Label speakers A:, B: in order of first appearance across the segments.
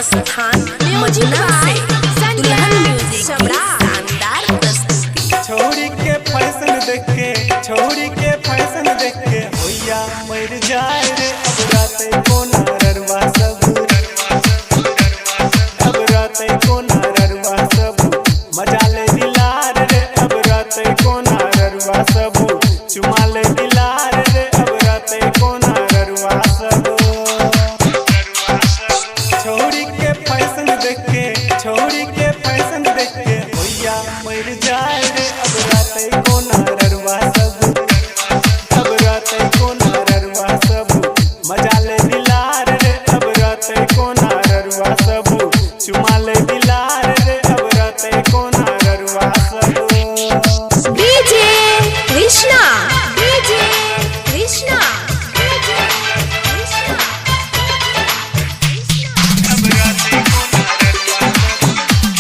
A: प्रस्थान मदीना से दुल्हन म्यूजिक शानदार प्रस्तुति।
B: छोड़ी के फैशन देख के, छोड़ी के फैशन देख के होया मर जाए रे अब राते को नरवा सब, अब राते को नरवा सब मजा ले दिलार रे अब राते को नरवा सब चुमा ले दिलार रे अब राते को नरवा सब। छोड़ी के फैशन देख के, छोड़ी के फैशन देख के होया मर जाए रे अब राते को नरवा सब, अब राते को नरवा सब मजा ले दिलार रे अब राते को नरवा सब चुमा ले दिलार रे अब राते को नरवा सब।
A: DJ Krishna, DJ Krishna, DJ Krishna.
B: अब राते को नरवा सब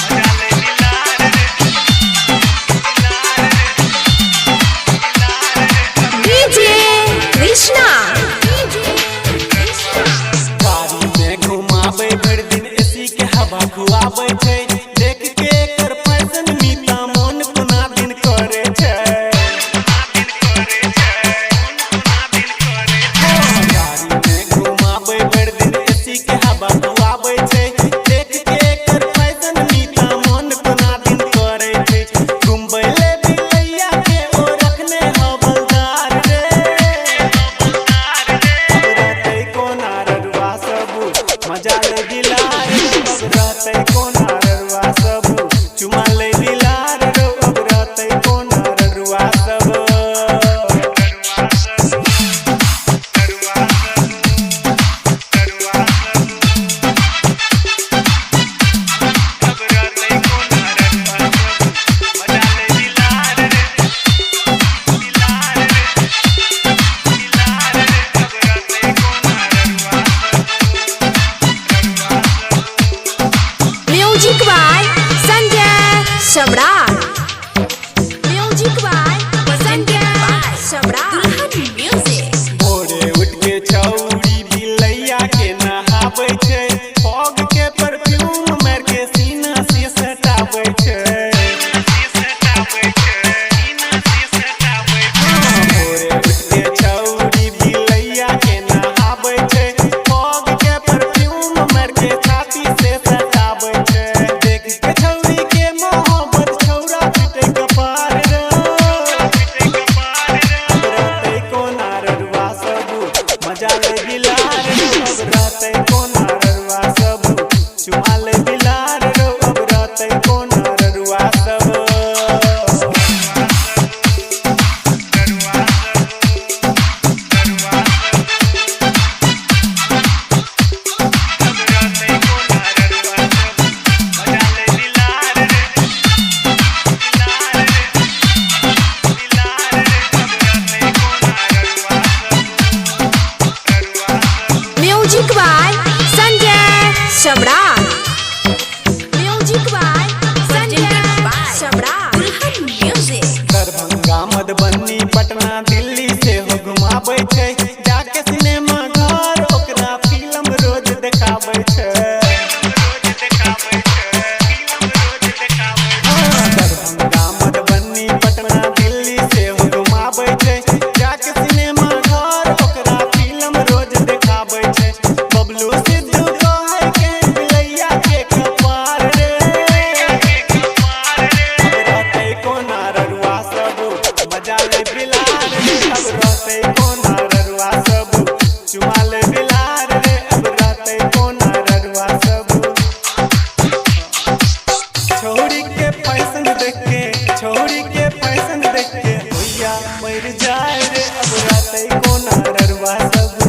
B: मजा ले दिलार रे,
A: डीजे कृष्णा,
B: गाड़ी में घुमावे भर दिन एसी के हवा खुआवे छै, देख के एकर फैशन मीता मन कोना दिन करे छै। गाड़ी में घुमावे भर दिन एसी के हवा खुआवे छै, देख के एकर फैशन मीता मन कोना दिन करे छै। घुमबै ले बिलैया के ओ रखने हवलदार रे, अब राते को नरवा सब मजा ले दिलार अब राते को नरवा सब चुमा ले दिलार रो अब राते को नरवा सब।
A: Music by Sanjay Samrat, music by Sanjay Samrat, दुल्हन म्यूजिक।
B: भोरे उठ के छौड़ी बिलैया के नहाबै छै, फॉग के परफ्यूम मार के सीना से सटाबै छै। भोरे उठ के छौड़ी बिलैया के नहाबै छै, फॉग के परफ्यूम मार के छाती से सटाबै छै। देख के छौड़ी के मोहब्बत छौड़ा पिटे कपार रे, अब राते को नरवा सब मजा ले दिलार रो अब राते को नरवा सब चुमा ले दिलार रो अब राते को नरवा सब।
A: Music by Sanjay Samrat, music by Sanjay Samrat, दुल्हन म्यूजिक।
B: दरभंगा मधुबनी पटना दिल्ली से हो घुमाबै छै, जाके सिनेमा घर ओकरा फिल्म रोज देखाबै छै। दरभंगा मधुबनी पटना दिल्ली से हो घुमाबै छै, जाके सिनेमा घर ओकरा फिल्म रोज देखाबै छै। बबलू सिद्धू कहै के बिलैया के कपार रे, अब राते को नरवा सब मजा ले बिलार रे अब राते को नरवा सब चुमा ले बिलार रे अब राते को नरवा सब। छोड़ी के फैशन देख के, छोड़ी के फैशन देख के होया मर जाए रे अब राते को नरवा सब।